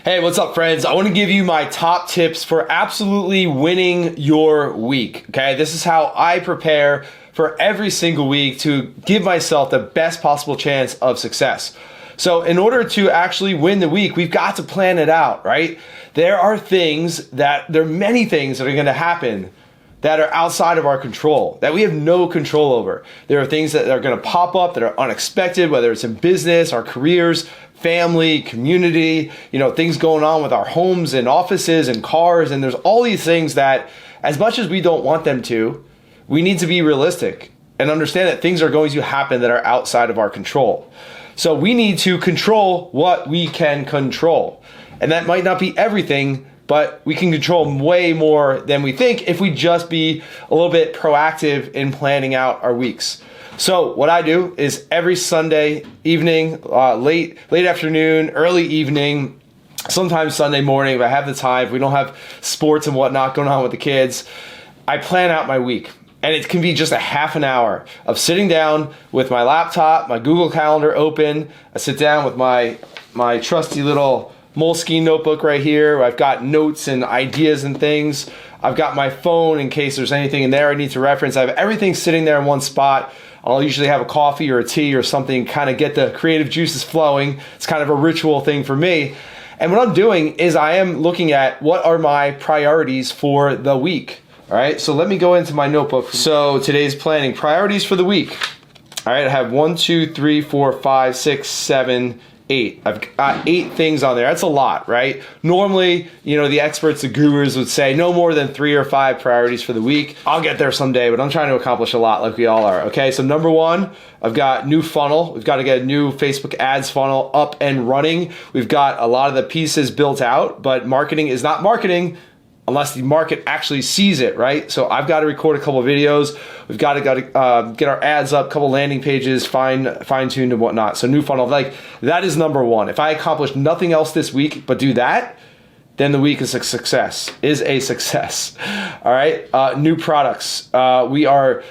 Hey, what's up, friends? I want to give you my top tips for absolutely winning your week, okay? This is how I prepare for every single week to give myself the best possible chance of success. So in order to actually win the week, we've got to plan it out, right? There are many things that are going to happen that are outside of our control, that we have no control over. There are things that are going to pop up that are unexpected, whether it's in business, our careers, family, community, things going on with our homes and offices and cars. And there's all these things that, as much as we don't want them to, we need to be realistic and understand that things are going to happen that are outside of our control. So we need to control what we can control. And that might not be everything, but we can control way more than we think if we just be a little bit proactive in planning out our weeks. So what I do is every Sunday evening, late afternoon, early evening, sometimes Sunday morning, if I have the time, if we don't have sports and whatnot going on with the kids, I plan out my week. And it can be just a half an hour of sitting down with my laptop, my Google Calendar open. I sit down with my trusty little Moleskine notebook right here where I've got notes and ideas and things. I've got my phone in case there's anything in there I need to reference. I have everything sitting there in one spot. I'll usually have a coffee or a tea or something, kind of get the creative juices flowing. It's kind of a ritual thing for me. And what I'm doing is I am looking at what are my priorities for the week. All right, so let me go into my notebook. So today's planning, priorities for the week. All right, I have 1, 2, 3, 4, 5, 6, 7, 8. I've got 8 things on there. That's a lot, right? Normally, the experts, the gurus would say no more than 3 or 5 priorities for the week. I'll get there someday, but I'm trying to accomplish a lot like we all are, okay? So number 1, I've got new funnel. We've got to get a new Facebook ads funnel up and running. We've got a lot of the pieces built out, but marketing is not marketing unless the market actually sees it, right? So I've got to record a couple of videos. We've got to get our ads up, a couple landing pages, fine-tuned and whatnot. So new funnel, that is number 1. If I accomplish nothing else this week but do that, then the week is a success, all right? New products. We are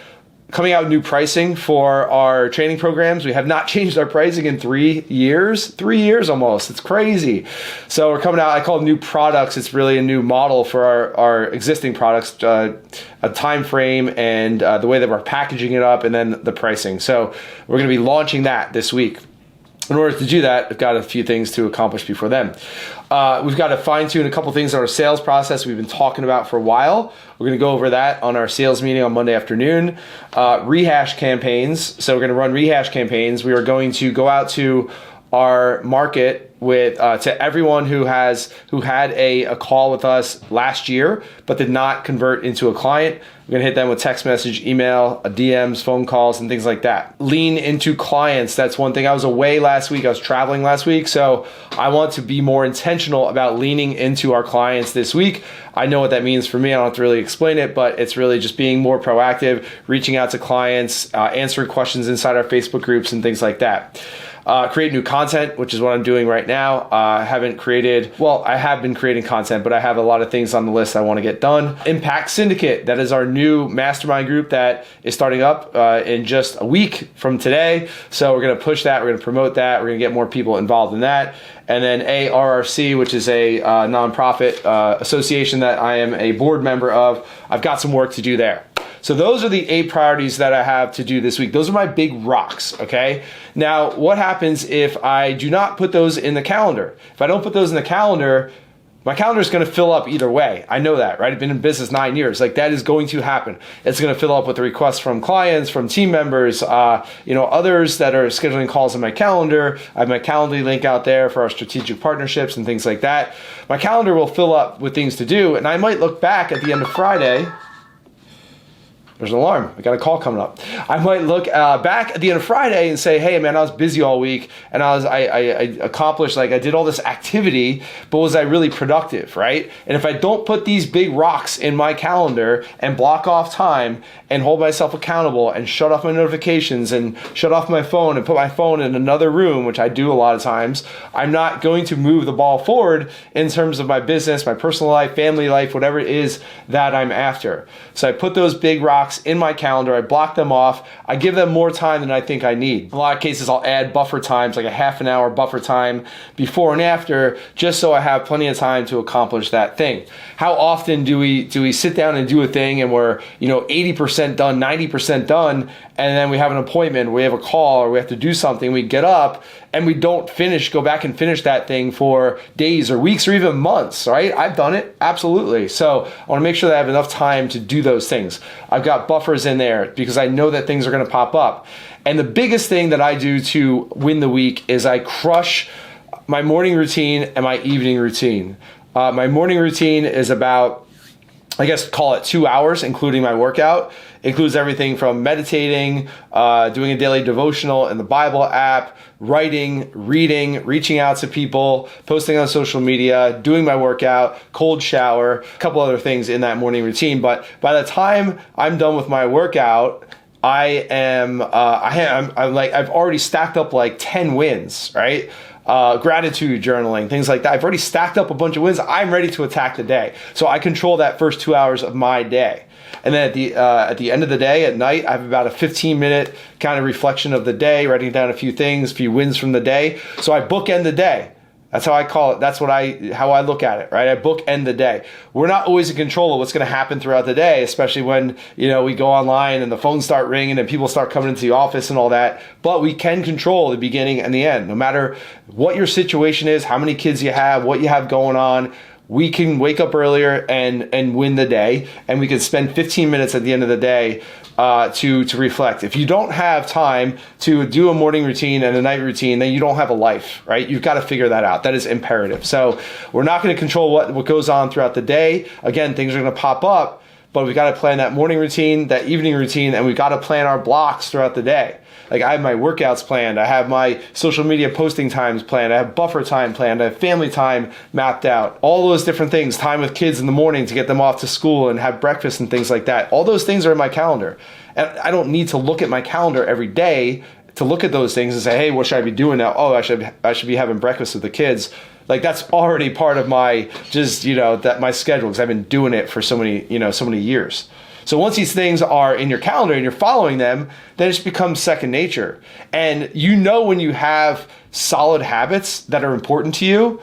coming out with new pricing for our training programs. We have not changed our pricing in 3 years, 3 years almost. It's crazy. So we're coming out, I call it new products. It's really a new model for our existing products, a time frame and the way that we're packaging it up and then the pricing. So we're going to be launching that this week. In order to do that, we've got a few things to accomplish before then. We've got to fine-tune a couple things on our sales process we've been talking about for a while. We're going to go over that on our sales meeting on Monday afternoon. Rehash campaigns. So we're going to run rehash campaigns. We are going to go out to our market with to everyone who had a call with us last year but did not convert into a client. We're going to hit them with text message, email, DMs, phone calls, and things like that. Lean into clients. That's one thing. I was away last week. I was traveling last week. So I want to be more intentional about leaning into our clients this week. I know what that means for me. I don't have to really explain it, but it's really just being more proactive, reaching out to clients, answering questions inside our Facebook groups and things like that. Create new content, which is what I'm doing right now. I have been creating content, but I have a lot of things on the list I want to get done. Impact Syndicate, that is our new mastermind group that is starting up in just a week from today. So we're going to push that. We're going to promote that. We're going to get more people involved in that. And then ARRC, which is a nonprofit association that I am a board member of. I've got some work to do there. So those are the 8 priorities that I have to do this week. Those are my big rocks, okay? Now, what happens if I do not put those in the calendar? If I don't put those in the calendar, my calendar is going to fill up either way. I know that, right? I've been in business 9 years. That is going to happen. It's going to fill up with the requests from clients, from team members, others that are scheduling calls in my calendar. I have my Calendly link out there for our strategic partnerships and things like that. My calendar will fill up with things to do, and I might look back at the end of Friday. There's an alarm. I got a call coming up. I might look back at the end of Friday and say, hey, man, I was busy all week and I accomplished, I did all this activity, but was I really productive, right? And if I don't put these big rocks in my calendar and block off time and hold myself accountable and shut off my notifications and shut off my phone and put my phone in another room, which I do a lot of times, I'm not going to move the ball forward in terms of my business, my personal life, family life, whatever it is that I'm after. So I put those big rocks blocks in my calendar. I block them off. I give them more time than I think I need. In a lot of cases, I'll add buffer times, like a half an hour buffer time before and after, just so I have plenty of time to accomplish that thing. How often do we sit down and do a thing and we're 80% done, 90% done, and then we have an appointment, we have a call, or we have to do something, we get up and we don't go back and finish that thing for days or weeks or even months, right? I've done it, absolutely. So I want to make sure that I have enough time to do those things. I've got buffers in there because I know that things are going to pop up. And the biggest thing that I do to win the week is I crush my morning routine and my evening routine. My morning routine is about, I guess, call it 2 hours, including my workout. It includes everything from meditating, doing a daily devotional in the Bible app, writing, reading, reaching out to people, posting on social media, doing my workout, cold shower, a couple other things in that morning routine. But by the time I'm done with my workout, I've already stacked up like 10 wins, right? Gratitude journaling, things like that. I've already stacked up a bunch of wins. I'm ready to attack the day. So I control that first 2 hours of my day. And then at the end of the day, at night, I have about a 15-minute kind of reflection of the day, writing down a few things, a few wins from the day. So I bookend the day. That's how I call it. That's how I look at it, right? I bookend the day. We're not always in control of what's going to happen throughout the day, especially when, we go online and the phones start ringing and people start coming into the office and all that. But we can control the beginning and the end. No matter what your situation is, how many kids you have, what you have going on, we can wake up earlier and win the day. And we can spend 15 minutes at the end of the day to reflect. If you don't have time to do a morning routine and a night routine, then you don't have a life, right? You've got to figure that out. That is imperative. So we're not going to control what goes on throughout the day. Again, things are going to pop up, but we've got to plan that morning routine, that evening routine, and we've got to plan our blocks throughout the day. Like I have my workouts planned, I have my social media posting times planned, I have buffer time planned, I have family time mapped out, all those different things, time with kids in the morning to get them off to school and have breakfast and things like that. All those things are in my calendar. And I don't need to look at my calendar every day to look at those things and say, hey, what should I be doing now? Oh, I should be having breakfast with the kids. Like that's already part of my my schedule because I've been doing it for so many years. So once these things are in your calendar and you're following them, then it just becomes second nature. And when you have solid habits that are important to you,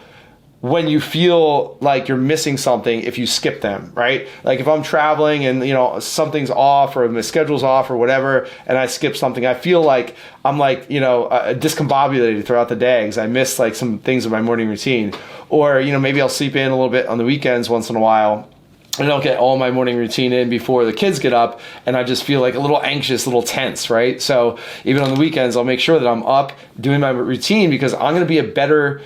when you feel like you're missing something if you skip them, right? Like if I'm traveling and something's off or my schedule's off or whatever, and I skip something, I feel like I'm discombobulated throughout the day because I missed like some things in my morning routine. Or maybe I'll sleep in a little bit on the weekends once in a while. I don't get all my morning routine in before the kids get up, and I just feel like a little anxious, a little tense, right? So even on the weekends, I'll make sure that I'm up doing my routine because I'm going to be a better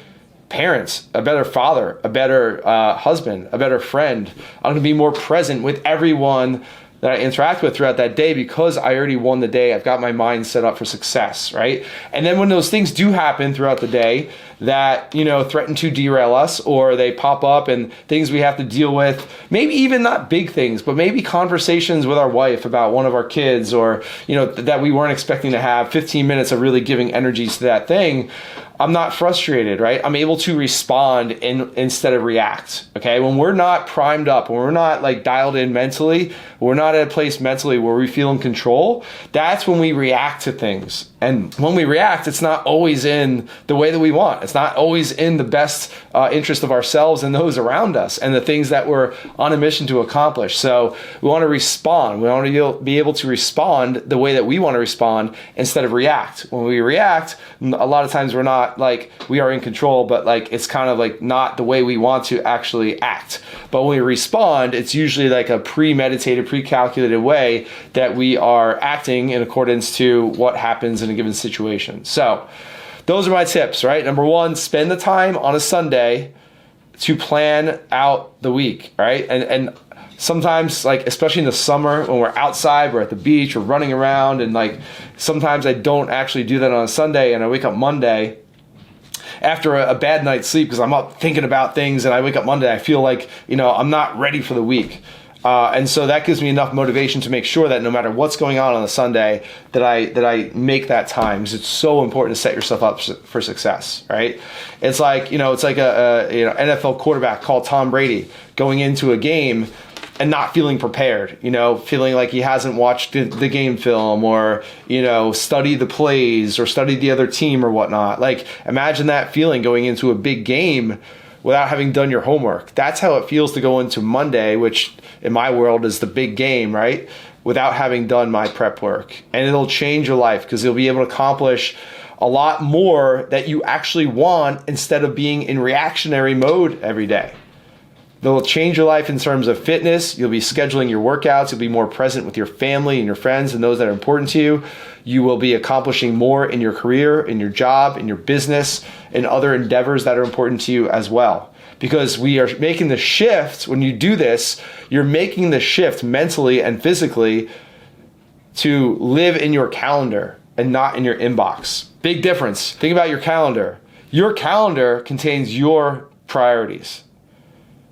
parent, a better father, a better husband, a better friend. I'm going to be more present with everyone that I interact with throughout that day because I already won the day. I've got my mind set up for success, right? And then when those things do happen throughout the day that, threaten to derail us or they pop up and things we have to deal with, maybe even not big things, but maybe conversations with our wife about one of our kids or, that we weren't expecting to have 15 minutes of really giving energy to that thing, I'm not frustrated, right? I'm able to respond instead of react, okay? When we're not primed up, when we're not like dialed in mentally, we're not at a place mentally where we feel in control, that's when we react to things. And when we react, it's not always in the way that we want. It's not always in the best interest of ourselves and those around us and the things that we're on a mission to accomplish. So we want to respond. We want to be able to respond the way that we want to respond instead of react. When we react, a lot of times we're not like we are in control, but like it's kind of like not the way we want to actually act. But when we respond, it's usually like a premeditated, pre-calculated way that we are acting in accordance to what happens in a given situation. So those are my tips, right? Number one, spend the time on a Sunday to plan out the week, right? And sometimes, like, especially in the summer when we're outside, we're at the beach, we're running around, and like sometimes I don't actually do that on a Sunday and I wake up Monday after a bad night's sleep because I'm up thinking about things and I wake up Monday, I feel like, I'm not ready for the week. And so that gives me enough motivation to make sure that no matter what's going on a Sunday, that I make that time because it's so important to set yourself up for success, right? It's like, it's like a NFL quarterback called Tom Brady going into a game and not feeling prepared, feeling like he hasn't watched the game film or, studied the plays or studied the other team or whatnot. Like, imagine that feeling going into a big game without having done your homework. That's how it feels to go into Monday, which in my world is the big game, right? Without having done my prep work. And it'll change your life because you'll be able to accomplish a lot more that you actually want instead of being in reactionary mode every day. They'll change your life in terms of fitness. You'll be scheduling your workouts. You'll be more present with your family and your friends and those that are important to you. You will be accomplishing more in your career, in your job, in your business, and other endeavors that are important to you as well. Because we are making the shift. When you do this, you're making the shift mentally and physically to live in your calendar and not in your inbox. Big difference. Think about your calendar. Your calendar contains your priorities.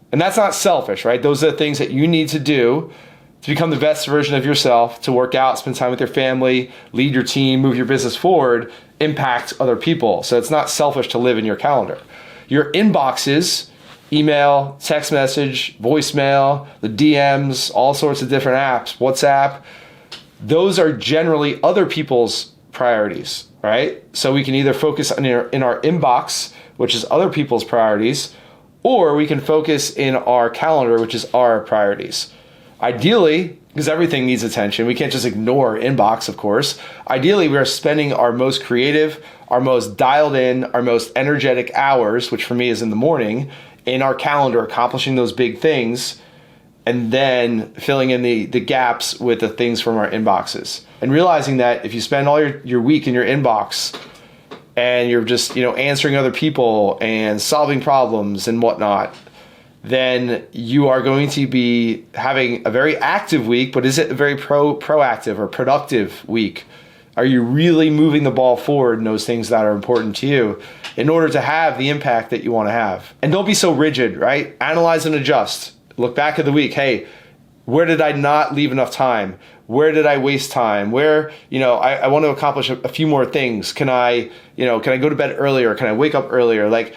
And that's not selfish, right? Those are the things that you need to do to become the best version of yourself, to work out, spend time with your family, lead your team, move your business forward, impact other people. So it's not selfish to live in your calendar. Your inboxes, email, text message, voicemail, the DMs, all sorts of different apps, WhatsApp, those are generally other people's priorities, right? So we can either focus in our inbox, which is other people's priorities, or we can focus in our calendar, which is our priorities. Ideally, because everything needs attention, we can't just ignore inbox, of course. Ideally, we are spending our most creative, our most dialed in, our most energetic hours, which for me is in the morning, in our calendar, accomplishing those big things, and then filling in the gaps with the things from our inboxes. And realizing that if you spend all your week in your inbox, and you're just, answering other people and solving problems and whatnot, then you are going to be having a very active week, but is it a very proactive or productive week? Are you really moving the ball forward in those things that are important to you in order to have the impact that you want to have? And don't be so rigid, right? Analyze and adjust. Look back at the week. Hey, where did I not leave enough time? Where did I waste time? Where, I want to accomplish a few more things. Can I go to bed earlier? Can I wake up earlier? Like,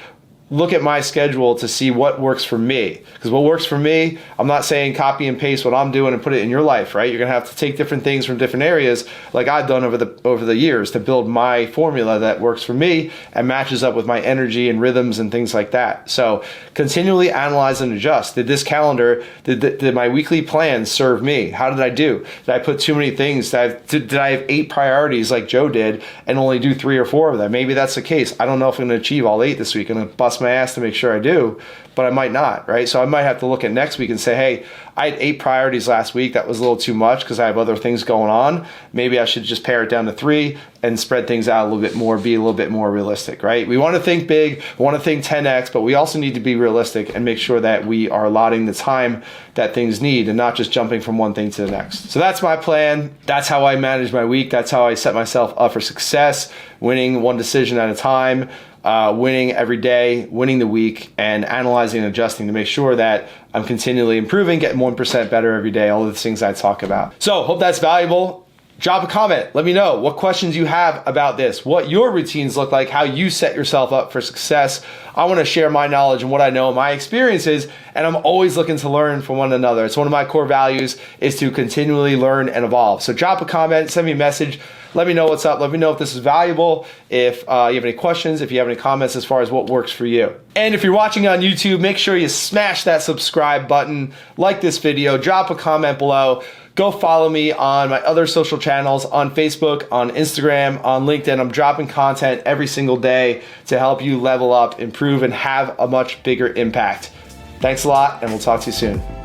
look at my schedule to see what works for me. Because what works for me, I'm not saying copy and paste what I'm doing and put it in your life, right? You're gonna have to take different things from different areas, like I've done over the years, to build my formula that works for me and matches up with my energy and rhythms and things like that. So continually analyze and adjust. Did this calendar, did my weekly plan serve me? How did I do? Did I put too many things? Did I have 8 priorities like Joe did and only do 3 or 4 of them? Maybe that's the case. I don't know if I'm gonna achieve all 8 this week. I'm gonna bust my ass to make sure I do, but I might not, right? So I might have to look at next week and say, hey, I had 8 priorities last week. That was a little too much because I have other things going on. Maybe I should just pare it down to 3 and spread things out a little bit more, be a little bit more realistic, right? We want to think big, we want to think 10x, but we also need to be realistic and make sure that we are allotting the time that things need and not just jumping from one thing to the next. So that's my plan. That's how I manage my week. That's how I set myself up for success, winning one decision at a time, winning every day, winning the week, and analyzing and adjusting to make sure that I'm continually improving, getting 1% better every day, all of the things I talk about. So hope that's valuable. Drop a comment. Let me know what questions you have about this, what your routines look like, how you set yourself up for success. I want to share my knowledge and what I know, my experiences, and I'm always looking to learn from one another. It's one of my core values is to continually learn and evolve. So drop a comment, send me a message. Let me know what's up. Let me know if this is valuable, if you have any questions, if you have any comments as far as what works for you. And if you're watching on YouTube, make sure you smash that subscribe button, like this video, drop a comment below. Go follow me on my other social channels, on Facebook, on Instagram, on LinkedIn. I'm dropping content every single day to help you level up, improve, and have a much bigger impact. Thanks a lot, and we'll talk to you soon.